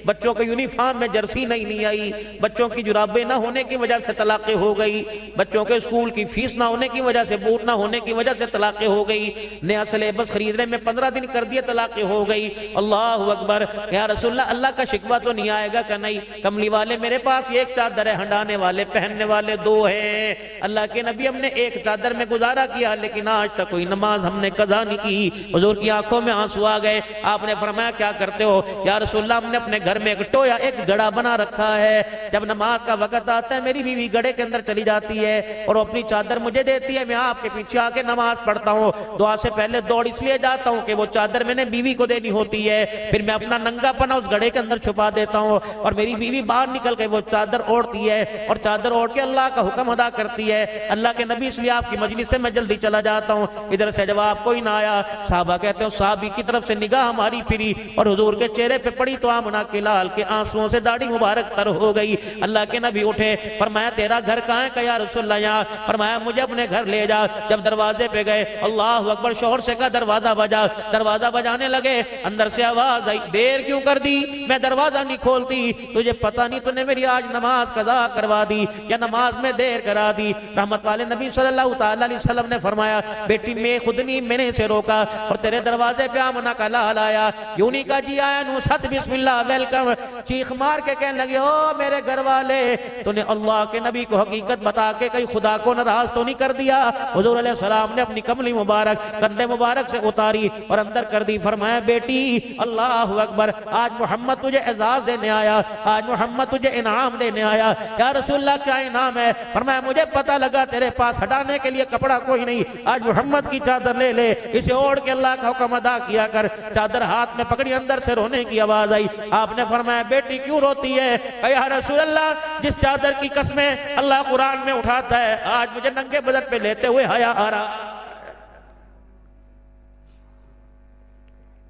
बच्चों के यूनिफॉर्म में जर्सी नहीं आई, बच्चों की जुराबें ना होने की वजह से तलाक़ें हो गई, बच्चों के स्कूल की फीस ना होने की वजह से, बूट ना होने की वजह से तलाक़ें हो गई, नया सिलेबस खरीदने में 15 दिन कर दिए, तलाक़ें हो गई। अल्लाह अकबर। या रसूलल्लाह, अल्लाह का शिकवा तो नहीं आएगा? का नहीं, कमली वाले मेरे पास एक चादर है, हंडाने वाले पहनने वाले 2 हैं। अल्लाह के नबी, हमने एक चादर में गुजारा किया, लेकिन आज तक कोई नमाज हमने कज़ा नहीं की। हुजूर की आंखों में आंसू आ गए। आपने फरमाया क्या करते हो? या रसूलल्लाह, हमने अपने घर में एक टोया, एक गड़ा बना रखा है, जब नमाज का वक्त आता है मेरी बीवी गड़े के अंदर चली जाती है और अपनी चादर मुझे देती है, मैं आपके पीछे आके नमाज पढ़ता हूँ। दुआ से पहले दौड़ इसलिए जाता हूँ कि वो चादर मैंने बीवी को देनी होती है, फिर मैं अपना नंगापना उस गड़े के अंदर छुपा देता हूँ, और मेरी बीवी बाहर निकल के वो चादर ओढ़ती है, और चादर ओढ़ के अल्लाह का हुक्म अदा करती है। अल्लाह के नबी, इसलिए आपकी मजलिस से मैं जल्दी चला जाता हूँ। इधर से जवाब कोई ना आया। साहबा कहते हो साहबी की तरफ से निगाह हमारी फिरी, और हुजूर के चेहरे पे पड़ी तो आमना के लाल के आंसुओं से दाढ़ी मुबारक तर हो गई। अल्लाह के नबी उठे, फरमाया तेरा घर कहाँ है? या रसूलल्लाह यहाँ। फरमाया मुझे अपने घर ले जा। जब दरवाजे पे गए, अल्लाह अकबर, शोहर से कहा दरवाजा बजा। दरवाजा बजाने लगे, अंदर से आवाज आई, देर क्यों कर दी? मैं दरवाजा नहीं खोलती, तुझे पता नहीं तूने मेरी आज नमाज कज़ा करवा दी या नमाज में देर करा दी। रहमत वाले नबी सल्लल्लाहु अलैहि वसल्लम ने फरमाया, बेटी मैं खुद नहीं, मैंने से रोका, और तेरे दरवाजे पे आमना का लाल आया, यूं नहीं का जी आया नु सत बिस्मिल्लाह वेलकम, चीख मार के कहने लगे, ओ मेरे घर वाले, तूने अल्लाह के नबी को हकीकत बता के कहीं खुदा को नाराज तो नहीं कर दिया? हुजूर अलैहि सलाम ने अपनी कमली मुबारक कंधे मुबारक से उतारी और अंदर कर दी। फरमाया बेटी अल्लाह अकबर, आज मोहम्मद तुझे एजाज देने आया, आज मोहम्मद तुझे इनाम देने आया। या रसूलल्लाह क्या इनाम है? फरमाया मुझे पता लगा तेरे पास हटाने के लिए कपड़ा कोई नहीं, आज मोहम्मद की चादर ले ले, इसे ओढ़ के अल्लाह का हुक्म अदा किया कर। चादर हाथ में पकड़ी, अंदर से रोने की आवाज आई। आपने फरमाया बेटी क्यों रोती है? या रसूल अल्लाह, जिस चादर की कसमें अल्लाह कुरान में उठाता है, आज मुझे नंगे बदन पे लेते हुए हया आ रहा।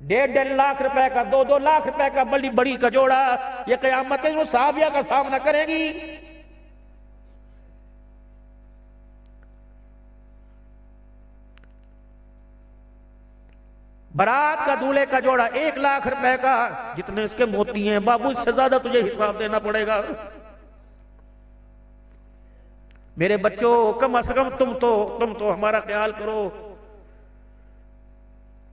1.5 लाख रुपए का, 2-2 लाख रुपए का बड़ी बड़ी कजोड़ा, ये कयामत के साहबिया का सामना करेगी। बारात का दूल्हे का जोड़ा 1 लाख रुपए का, जितने इसके मोती हैं बाबू, इससे ज्यादा तुझे हिसाब देना पड़ेगा। मेरे बच्चों, कम से कम तुम तो हमारा ख्याल करो।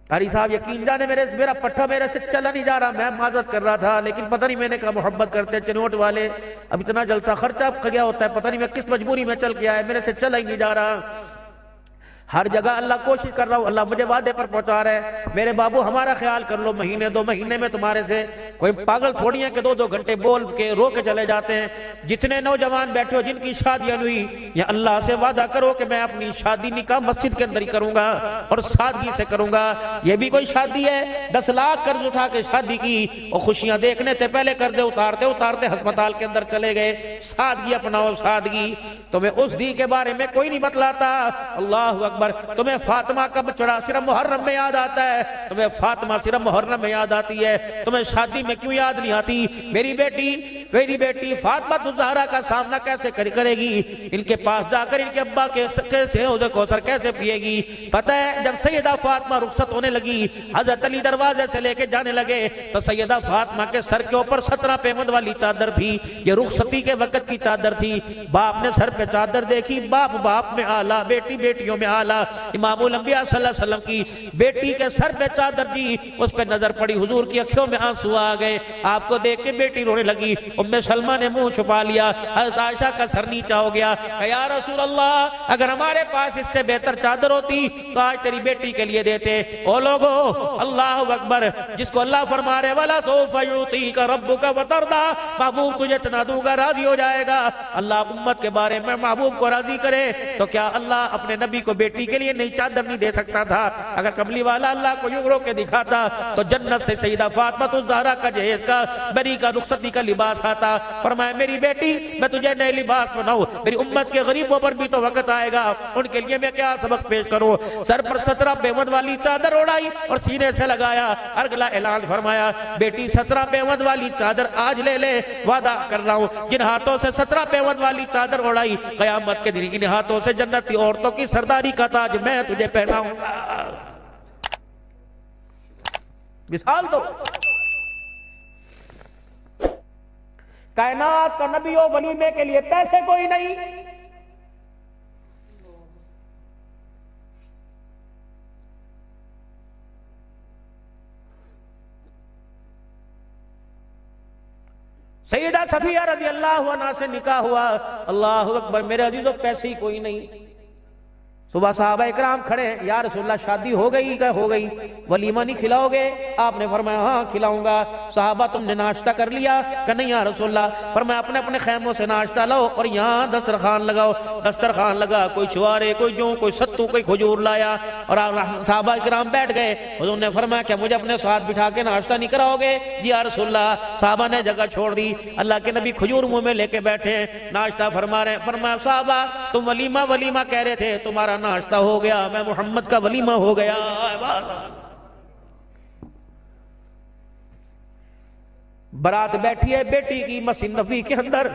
कारी साहब यकीन जाने मेरा पट्टा मेरे से चला नहीं जा रहा, मैं माजरत कर रहा था, लेकिन पता नहीं मैंने कहा मोहब्बत करते चनोट वाले, अब इतना जलसा खर्चा गया होता है, पता नहीं मैं किस मजबूरी में चल के आया, मेरे से चला ही नहीं जा रहा। हर जगह अल्लाह कोशिश कर रहा हूं, अल्लाह मुझे वादे पर पहुंचा रहा है। मेरे बाबू हमारा ख्याल कर लो, महीने 2 महीने में तुम्हारे से कोई पागल थोड़ी है कि 2-2 घंटे बोल के रो के चले जाते हैं। जितने नौजवान बैठे हो जिनकी शादियां हुई, या अल्लाह से वादा करो कि मैं अपनी शादी निकाह मस्जिद के अंदर ही करूंगा और सादगी से करूंगा। ये भी कोई शादी है? 10 लाख कर्ज उठा के शादी की, और खुशियां देखने से पहले कर्जे उतारते उतारते अस्पताल के अंदर चले गए। सादगी अपनाओ, सादगी। तुम्हें उस दी के बारे में कोई नहीं बतलाता। अल्लाह अकबर। तुम्हें फातिमा कब चढ़ा सिर्फ मुहर्रम में याद आता है, तुम्हें फातिमा सिर्फ मुहर्रम में याद आती है, तुम्हें शादी में क्यों याद नहीं आती? मेरी बेटी फातिमा ज़हरा का सामना कैसे करेगी? इनके पास जाकर इनके अब्बा के कौसर कैसे पिएगी? पता है, जब सैयदा फातिमा रुखसत होने लगी, हजरत अली दरवाजे से लेके जाने लगे, तो सैयदा फातिमा के सर के ऊपर 17 पेमंद वाली चादर थी। ये रुखसती के वक्त की चादर थी। बाप ने सर पे चादर देखी, बाप में आला, बेटी बेटियों में आला। इमामुल अंबिया सल्लल्लाहु अलैहि वसल्लम की बेटी के सर पे चादर दी, उस पे नजर पड़ी, हुजूर की आंखों में आंसू आ गए। आपको देख के बेटी रोने लगी। उम्मे सलमा ने मुंह छुपा लिया, हज़रत आयशा का सर नीचा हो गया। या रसूल अल्लाह, अगर हमारे पास इससे बेहतर चादर होती तो आज तेरी बेटी के लिए देते। ओ लोगो, अल्लाह अकबर, जिसको अल्लाह फरमा रहे वाला सौफ युतीका रब्बुका वतरदा, महबूब तुझे इतना दूंगा, राजी हो जाएगा। अल्लाह उम्मत के बारे में महबूब को राजी करे, तो क्या अल्लाह अपने नबी को बेटी के लिए नई चादर नहीं दे सकता था? अगर कमली वाला अल्लाह को यूं रोक के दिखाता तो जन्नत से सैयदा फातिमा ज़हरा का जहेज का बरी का रुखसती का लिबास था। फरमाया मेरी बेटी मैं तुझे नए लिबास बनाऊं, मेरी उम्मत के गरीबों पर भी तो वक्त आएगा, उनके लिए मैं क्या सबक पेश करूं। सर पर 17 पेवंद वाली चादर ओढ़ाई और सीने से लगाया। अगला ऐलान फरमाया बेटी 17 पेवंद वाली चादर आज ले ले, वादा कर रहा हूं जिन हाथों से 17 पेवंद वाली चादर ओढ़ाई कयामत के दिन इन हाथों से जन्नती औरतों की सरदारी का ताज मैं तुझे पहनाऊंगा। मिसाल दो, कायनात का नबी और वलीमे के लिए पैसे कोई नहीं, सैयदा सफिया रज़ी अल्लाह अन्हा से निकाह हुआ। अल्लाह अकबर, मेरे अजीजों पैसे ही कोई नहीं। सुबह सहाबा इकराम खड़े, या रसूलल्लाह शादी हो गई क्या? हो गई, वलीमा नहीं खिलाओगे? आपने फरमाया हाँ खिलाऊंगा। सहाबा तुमने नाश्ता कर लिया? क्या नहीं या रसूलल्लाह। फरमाया अपने अपने खैमों से नाश्ता लाओ और यहाँ दस्तरखान लगाओ। दस्तरखान लगा, कोई छुआरे, कोई जौ, कोई सत्तू, कोई खजूर लाया और सहाबा इकराम बैठ गए। उन्होंने फरमाया क्या मुझे अपने साथ बिठा के नाश्ता नहीं कराओगे? जी या रसूलल्लाह। सहाबा ने जगह छोड़ दी, अल्लाह के नबी खजूर मुंह में लेके बैठे, नाश्ता फरमा रहे। फरमाया सहाबा तुम वलीमा वलीमा कह रहे थे, तुम्हारा नाश्ता हो गया, मैं मोहम्मद का वलीमा हो गया। बारात बैठी है बेटी की मस्जिद नबी के अंदर।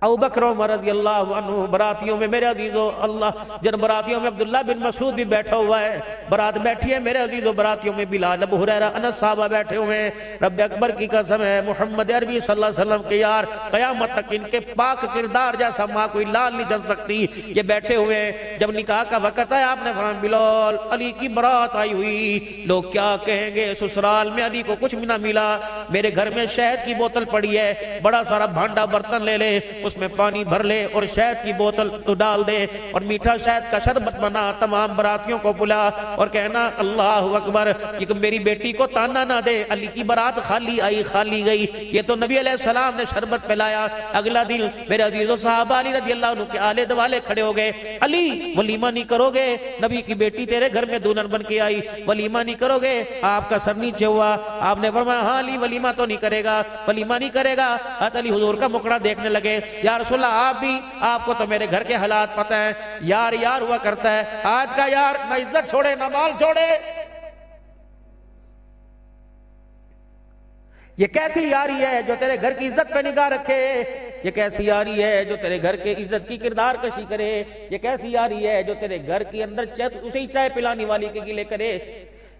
अबू बकर उमर रज़ी अल्लाह अन्हु बरातियों में, मेरे अजीजों अल्लाह जन बरातियों में अब्दुल्ला बिन मसूद भी बैठा हुआ है। बारात बैठी है मेरे अजीजों, बरातियों में बिलाल, अबू हुरैरा, अनस साहबा बैठे हुए हैं। रब अकबर की कसम है मोहम्मद अरबी सल्लल्लाहु अलैहि वसल्लम के यार कयामत तक इनके पाक किरदार जैसा माँ कोई लाल नहीं जल सकती। ये बैठे हुए हैं, जब निकाह का वक्त है आपने फरमाया बिलाल अली की बारात आई हुई, लोग क्या कहेंगे, ससुराल में अली को कुछ भी ना मिला, मेरे घर में शहद की बोतल पड़ी है, बड़ा सारा भांडा बर्तन ले ले, उसमें पानी भर ले और शहद की बोतल तो डाल दे और मीठा शहद का शरबत बना, तमाम बरातियों को बुला और कहना अल्लाह अकबर, ये मेरी बेटी को ताना ना दे, अली की बारात खाली आई खाली गई। ये तो नबी अलैहिस्सलाम ने शरबत पिलाया। अगला दिन मेरे अजीजों साहबा अली रज़ी अल्लाह अन्हु के आले दुआले खड़े हो गए। अली वलीमा नहीं करोगे? नबी की बेटी तेरे घर में दुल्हन बन के आई, वलीमा नहीं करोगे? आपका सर नीचे हुआ। आपने फरमाया हाँ अली वलीमा तो नहीं करेगा, वलीमा नहीं करेगा। हज़रत अली हुजूर का मुखड़ा देखने लगे। या रसूलल्लाह आप भी, आपको तो मेरे घर के हालात पता है, यार यार हुआ करता है, आज का यार ना इज्जत छोड़े ना माल छोड़े। ये कैसी यारी है जो तेरे घर की इज्जत पे निगाह रखे? ये कैसी यारी है जो तेरे घर के इज्जत की किरदार कशी करे? ये कैसी यारी है जो तेरे घर के अंदर उसे ही चाय पिलाने वाली के गिले करे?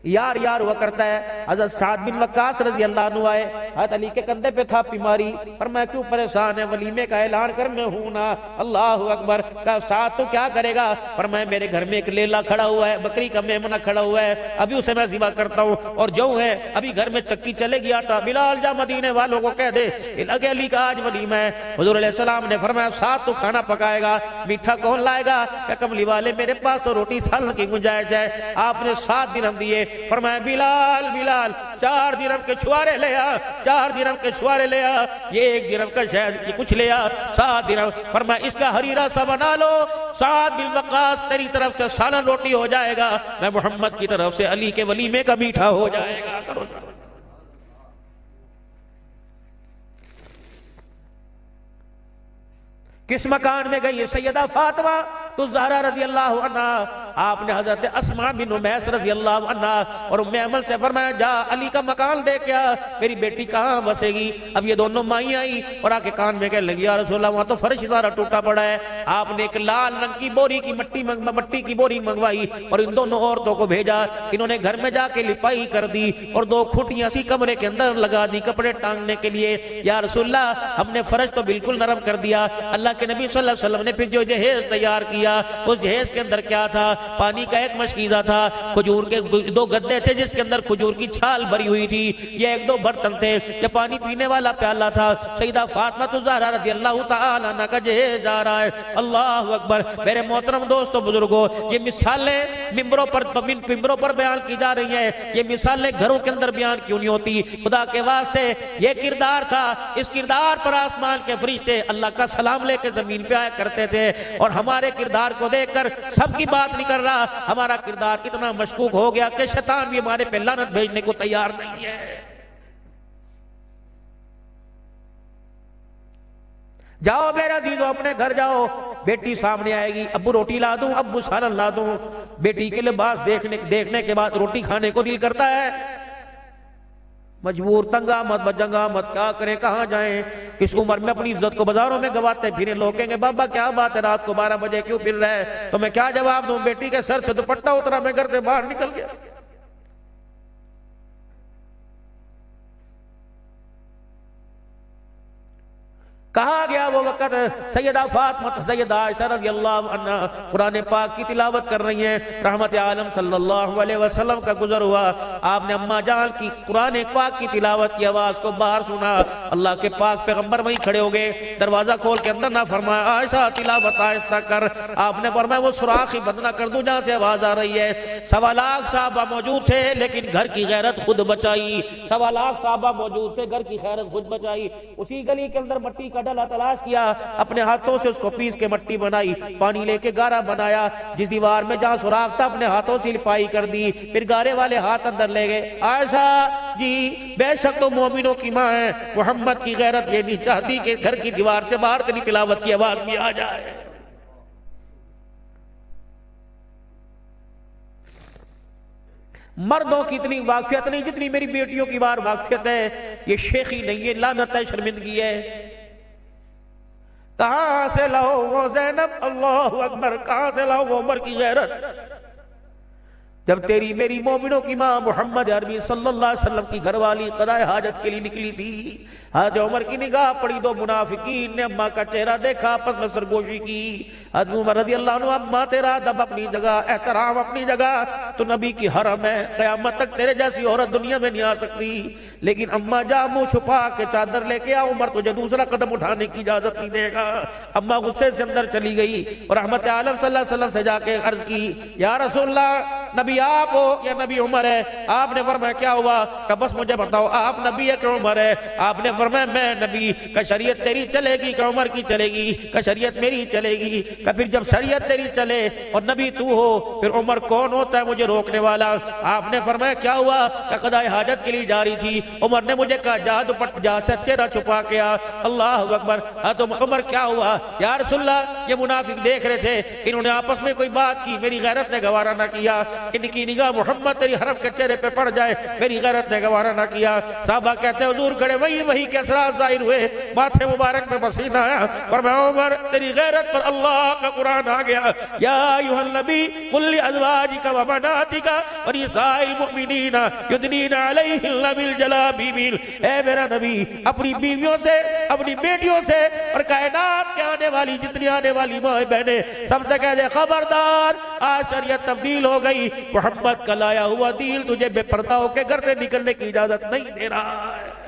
यार यार हुआ करता है। हज़रत साद बिन वक्कास रज़ी अल्लाह अन्हु आए, हज़रत अली के कंधे पे था बीमारी, पर मैं क्यों परेशान है, वलीमे का ऐलान कर, मैं हूं ना। अल्लाह अकबर। का साथ तो क्या करेगा? पर मैं मेरे घर में एक लेला खड़ा हुआ है, बकरी का मेमना खड़ा हुआ है, अभी उसे मैं ज़िबा करता हूँ और जो है अभी घर में चक्की चलेगी आटा, बिलाल जा मदीने वालों को कह दे लगे अली का आज वलीमा है। हुज़ूर अलैहिस्सलाम ने फरमाया साथ तो खाना पकाएगा, मीठा कौन लाएगा? क्या कमली वाले मेरे पास तो रोटी सालन की गुंजाइश है। आपने 7 दिरहम दिए। फरमाया बिलाल बिलाल 4 दिरहम के छुआरे ले आ, 4 दिरहम के छुआरे ले आ, ये 1 दिरहम का शायद ये कुछ ले आ, 7 दिरहम। फरमाया इसका हरीरा सा बना लो, साद बिन वक्कास तेरी तरफ से सालन रोटी हो जाएगा, मैं मोहम्मद की तरफ से अली के वलीमे का मीठा हो जाएगा। करो किस मकान में गई है सैयदा फातिमा तो ज़हरा रज़ी अल्लाह अन्हा। आपने हजरत अस्मा बिन उमैस रज़ी अल्लाह अन्हा और उम्मे अमल से फरमाया जा अली का मकान देख क्या, मेरी बेटी कहाँ बसेगी। अब ये दोनों माई आई और आके कान में कहने लगी या रसूलल्लाह वहां तो फर्श सारा टूटा पड़ा है। आपने एक लाल रंग की बोरी की मट्टी की बोरी मंगवाई और इन दोनों औरतों को भेजा। इन्होंने घर में जाके लिपाई कर दी और 2 खूंटियां सी कमरे के अंदर लगा दी कपड़े टांगने के लिए। या रसूलल्लाह हमने फर्श तो बिल्कुल नरम कर दिया। अल्लाह के नबी सल्लल्लाहु अलैहि वसल्लम ने फिर जो जहेज तैयार किया, उस जहेज के अंदर क्या था? पानी का एक मशकीज़ा था, खजूर के 2 गद्दे थे जिसके अंदर खजूर की छाल भरी हुई थी, ये 1-2 बर्तन थे, ये पानी पीने वाला प्याला था। सैयदा फातिमा ज़हरा रज़ी अल्लाह तआला अन्हा का जहेज आ रहा है। अल्लाह अकबर। मेरे मोहतरम दोस्तों बुजुर्गों, ये मिसालें मिंबरों पर बयान की जा रही है, ये मिसालें घरों के अंदर बयान क्यों नहीं होती? खुदा के वास्ते ये किरदार था, इस किरदार पर आसमान के फरिश्ते अल्लाह का सलाम लेके जमीन पे आया करते थे और हमारे किरदार को देखकर सबकी बात नहीं कर रहा, हमारा किरदार इतना मशकूक हो गया कि शैतान भी हमारे पे लानत भेजने को तैयार नहीं है। जाओ मेरा अजीजों अपने घर जाओ, बेटी सामने आएगी, अब्बू रोटी ला दूं, अब्बू सालन ला दूं। बेटी के लिबास देखने के बाद रोटी खाने को दिल करता है। मजबूर तंगा मत बजंगा मत, क्या करें कहां जाएं। इस उम्र में अपनी इज्जत को बाजारों में गवाते फिरे, लोग कहेंगे बाबा क्या बात है रात को 12 बजे क्यों फिर रहे हैं, तो मैं क्या जवाब दूं। बेटी के सर से दुपट्टा उतरा, मैं घर से बाहर निकल गया। कहा गया वो वक़्त सैयदा फातिमा सैयदा आयशा रज़ियल्लाहु अन्हा कुरान पाक की तिलावत कर रही हैं। रहमत आलम सल्लल्लाहु अलैहि वसल्लम का गुजर हुआ, आपने अम्मा जान की कुरान पाक की तिलावत की आवाज को बाहर सुना। अल्लाह के पाक पैगंबर वहीं खड़े हो गए, दरवाजा खोल के अंदर ना फरमाया आयशा तिलावत आहिस्ता कर, आपने फरमाया वो सुराख ही बंद ना कर दूं जहां से आवाज आ रही है। 1.25 लाख साहबा मौजूद थे लेकिन घर की गैरत खुद बचाई। 1.25 लाख साहबा मौजूद थे, घर की गैरत खुद बचाई। उसी गली के अंदर मट्टी का डला तलाश किया, अपने हाथों से उसको पीस के मट्टी बनाई, पानी लेके गारा बनाया, जिस दीवार में जहां सुराख था अपने हाथों से लिपाई कर दी, फिर गारे वाले हाथ अंदर ले गए। आयशा जी बेशक तो मोमिनों की मां है, मोहम्मद की गैरत ये नहीं चाहती कि घर की दीवार से बाहर तेरी तिलावत की आवाज भी आ जाए। मर्दों की इतनी वाकफियत नहीं जितनी मेरी बेटियों की बार वाकफियत है। ये शेखी नहीं है, लानत है, शर्मिंदगी है। कहां से लाओ वो ज़ैनब, अल्लाहु अकबर, कहां से लाओ वो उमर की गैरत। जब तेरी मेरी मोमिनों की मां मोहम्मद अरबी सल्लल्लाहु अलैहि वसल्लम की घरवाली क़ज़ाए हाजत के लिए निकली थी, हज़रत उमर की निगाह पड़ी, दो मुनाफिकीन ने अम्मा का चेहरा देखा, आपस में सरगोशी की। हज़रत उमर रज़ियल्लाहु अन्हु, अम्मा तेरा अदब अपनी जगह, एहतराम अपनी जगह, तो नबी की हरम है, क़यामत तक तेरे जैसी औरत दुनिया में नहीं आ सकती। लेकिन अम्मा जा मुंह छुपा के चादर लेके आ, उमर तुझे दूसरा कदम उठाने की इजाजत नहीं देगा। अम्मा गुस्से से अंदर चली गई और रहमत आलम सल्लल्लाहु अलैहि वसल्लम से जाके अर्ज की, या रसूलल्लाह नबी आप हो या नबी उमर है। आपने फरमाया क्या हुआ, का बस मुझे बताओ आप नबी है कि उमर है। आपने फरमाया मैं नबी, का शरीयत तेरी चलेगी कि उमर की चलेगी, का शरीयत मेरी चलेगी। का फिर जब शरीयत तेरी चले और नबी तू हो फिर उमर कौन होता है मुझे रोकने वाला। आपने फरमाया क्या हुआ, का क़ज़ाए हाजत के लिए जा रही थी, उमर ने मुझे कहा जा दुपट्टा जा से चेहरा छुपा के आ। अल्लाह अकबर। हाँ तो उमर क्या हुआ, या रसूलल्लाह ये मुनाफिक देख रहे थे, इन्होंने आपस में कोई बात की, मेरी गैरत ने गवारा ना किया, इनकी निगाह मोहम्मद तेरी हरम के चेहरे पे पड़ जाए, मेरी गैरत ने गवारा ना किया। साहबा कहते हैं हुजूर खड़े वही के असरात जाहिर हुए, माथे मुबारक में पसीना आया, फरमाया उमर तेरी गैरत पर अल्लाह का कुरान आ गया, या अय्युहन नबी कुल लि अज़वाजिका व बनातिका व निसाइल मुमिनीना युदनीना अलैहिन्ना मिन जलाबिबिल। ए मेरा नबी अपनी बीवियों से, अपनी बेटियों से और कायनात के आने वाली जितनी आने वाली माँ बहनें सबसे कह दे खबरदार आज शरीयत तब्दील हो गई, मोहम्मद का लाया हुआ दीन तुझे बेपर्दा होकर घर से निकलने की इजाजत नहीं दे रहा है।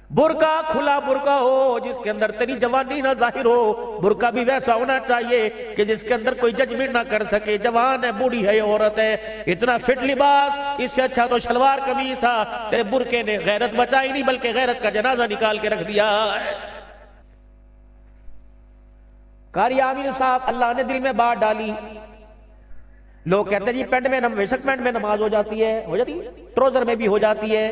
बुरका खुला बुरका हो जिसके अंदर तेरी जवानी ना जाहिर हो, बुरका भी वैसा होना चाहिए कि जिसके अंदर कोई जजमेंट ना कर सके, जवान है बूढ़ी है औरत है, इतना फिट लिबास, इससे अच्छा तो शलवार कमीज था। तेरे बुरके ने गैरत बचाई नहीं बल्कि गैरत का जनाजा निकाल के रख दिया है। कारी आमिर साहब अल्लाह ने दिल में बात डाली, लोग कहते हैं जी पैंट में बेशक पैंट में नमाज हो जाती है, ट्राउजर में भी हो जाती है,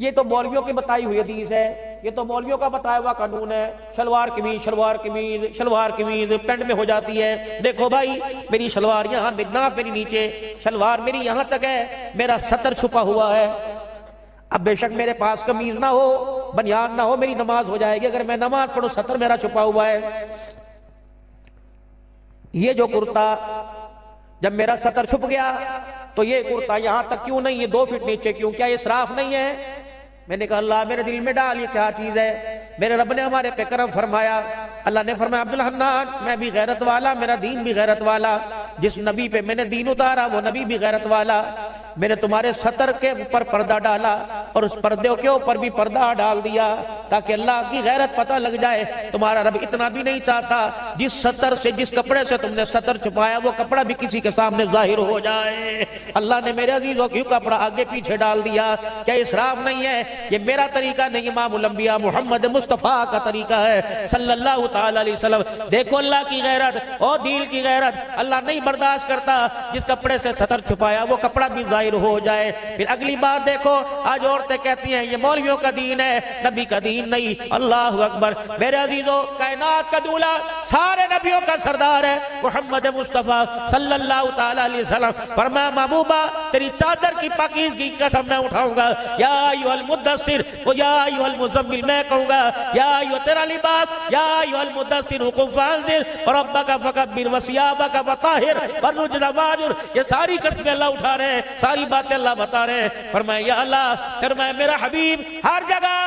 ये तो मौलवियों की बताई हुई हदीस है, ये तो मौलवियों का बताया हुआ कानून है, शलवार कमीज शलवार कमीज शलवार कमीज पैंट में हो जाती है। देखो भाई मेरी शलवार यहाँ, नाफ मेरी नीचे, शलवार मेरी यहाँ तक है, मेरा सतर छुपा हुआ है। अब बेशक मेरे पास कमीज ना हो, बनियान ना हो, मेरी नमाज हो जाएगी। अगर मैं नमाज पढ़ूं सतर मेरा छुपा हुआ है। ये जो कुर्ता जब मेरा सतर छुप गया तो ये कुर्ता यहां तक क्यों नहीं है, 2 फीट नीचे क्यों, क्या ये इसराफ नहीं है? मैंने कहा अल्लाह मेरे दिल में डाल ये क्या चीज है। मेरे रब ने हमारे पे करम फरमाया, अल्लाह ने फरमाया अब्दुल हन्नान मैं भी गैरत वाला, मेरा दीन भी गैरत वाला, जिस नबी पे मैंने दीन उतारा वो नबी भी गैरत वाला। मैंने तुम्हारे सतर के ऊपर पर्दा डाला और उस पर्दे के ऊपर भी पर्दा डाल दिया ताकि अल्लाह की गैरत पता लग जाए। तुम्हारा रब इतना भी नहीं चाहता जिस सतर से, जिस कपड़े से तुमने सतर छुपाया वो कपड़ा भी किसी के सामने जाहिर हो जाए। अल्लाह ने मेरे अजीजों क्यों कपड़ा आगे पीछे डाल दिया, क्या इसराफ नहीं है? ये मेरा तरीका नहीं, इमामुल अंबिया मोहम्मद मुस्तफा का तरीका है सल्लल्लाहु ताला अलैहि वसल्लम। देखो अल्लाह की गैरत और दिल की गैरत, अल्लाह नहीं बर्दाश्त करता जिस कपड़े से सतर छुपाया वो कपड़ा भी जाहिर हो जाए। फिर अगली बात देखो, आज औरतें कहती हैं ये मौलवियों का दीन है, नबी का दीन नहीं। अल्लाह अकबर। मेरे अजीजों, कायनात का दूल्हा, सारे नबियों का सरदार है मोहम्मद मुस्तफा सल्लल्लाहु ताला अलैहि वसल्लम। फरमाया महबूबा तेरी चादर की पाकीज़गी की कसम मैं उठाऊंगा, या अय्युहल मुद्दस्सिर व या अय्युहल मुज़म्मिल मैं कहूंगा, या अय्युह तेरा लिबास, या अय्युहल मुद्दस्सिर हुकुम फांजिर व रब्बका फकब्बिर व सियाबका फताहिर व रुज्जा वाजुर। ये सारी कसमें अल्लाह उठा रहे हैं, सारी बातें अल्लाह बता रहे हैं। फरमाया या अल्लाह, फरमाया मेरा हबीब हर जगह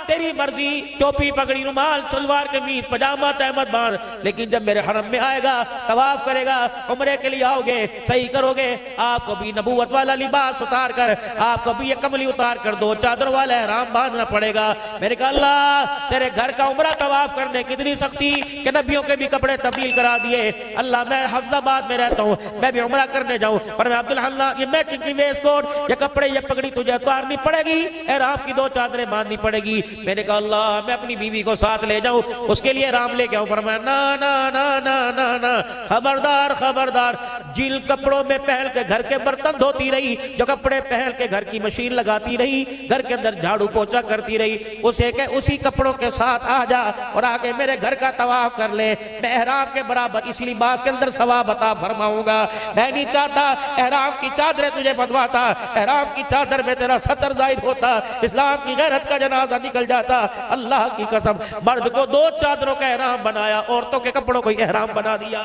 तेरी मर्जी, टोपी पगड़ी रुमाल सलवार कमीज पजामा तहमद बांध, लेकिन जब मेरे हरम में आएगा, तवाफ करेगा, उम्रे के लिए आओगे, सही करोगे, आपको भी नबूवत वाला लिबास उतार कर, आपको भी ये कमली उतार कर, दो चादर वाला एहराम बांधना पड़ेगा। मैंने कहा अल्लाह तेरे घर का उम्रा तवाफ करने कितनी सख्ती कि नबियों के भी कपड़े तब्दील करा दिए। अल्लाह मैं हफ्जाबाद में रहता हूँ, मैं भी उम्रा करने जाऊँ, पर मैं अब्दुल अल्लाह ये मैचिंग की वेस्ट कोट, ये कपड़े, ये पगड़ी तुझे उतारनी पड़ेगी, एहराम की दो चादरें बांधनी पड़ेगी। मैंने कहा अल्लाह मैं अपनी बीवी को साथ ले जाऊं, उसके लिए राम लेके आऊं। फरमाया ना ना ना ना ना ना, खबरदार खबरदार, जिन कपड़ों में पहन के घर के बर्तन धोती रही, जो कपड़े पहन के घर की मशीन लगाती रही, घर के अंदर झाड़ू पोछा करती रही, उसे के उसी कपड़ों के साथ आ जा और आके मेरे घर का तवाफ कर ले। मैं एहराम के बराबर इस लिबास के अंदर सवाब अता फरमाऊंगा। मैं नहीं चाहता एहराम की चादरें तुझे बंधवाता, एहराम की चादर में तेरा सतर जाहिर होता, इस्लाम की गैरत का जनाजा निकल जाता। अल्लाह की कसम, मर्द को दो चादरों का एहराम बनाया, औरतों के कपड़ों को एहराम बना दिया।